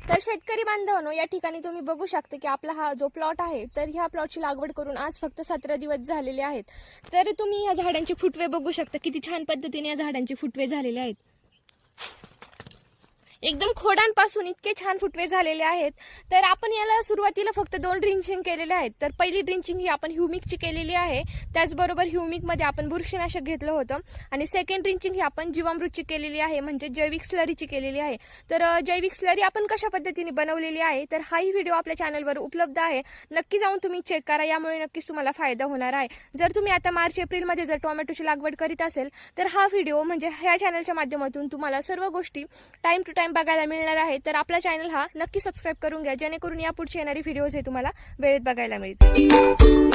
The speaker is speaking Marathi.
तर शेतकरी बांधवांनो, या ठिकाणी तुम्ही बघू शकता की आपला हा जो प्लॉट आहे, तर ह्या प्लॉटची लागवड करून आज फक्त 17 दिवस झालेले आहेत. तर तुम्ही या झाडांचे फुटवे बघू शकता, किती छान पद्धतीने या झाडांचे फुटवे झालेले आहेत. एकदम खोडांपासून इतके छान फुटवे झालेले आहेत. तर आपण याला सुरुवातीला फक्त 2 ड्रिंचिंग केलेले आहेत. तर पहिली ड्रिंचिंग ही आपण ह्युमिकची केलेली आहे. त्याचबरोबर ह्युमिकमध्ये आपण बुरशीनाशक घेतलं होतं आणि सेकंड ड्रिंचिंग ही आपण जीवामृतची केलेली आहे, म्हणजे जैविक स्लरीची केलेली आहे. तर जैविक स्लरी आपण कशा पद्धतीने बनवलेली आहे, तर हाही व्हिडिओ आपल्या चॅनलवर उपलब्ध आहे. नक्की जाऊन तुम्ही चेक करा, यामुळे नक्कीच तुम्हाला फायदा होणार आहे. जर तुम्ही आता मार्च एप्रिलमध्ये जर टोमॅटोची लागवड करीत असेल, तर हा व्हिडिओ म्हणजे ह्या चॅनलच्या माध्यमातून तुम्हाला सर्व गोष्टी टाइम टू टाइम बघायला मिळणार आहे. तर आपला चॅनल हा नक्की सबस्क्राईब करून घ्या, जेणेकरून यापुढचे येणारे व्हिडिओज हे तुम्हाला वेळेत बघायला मिळतील.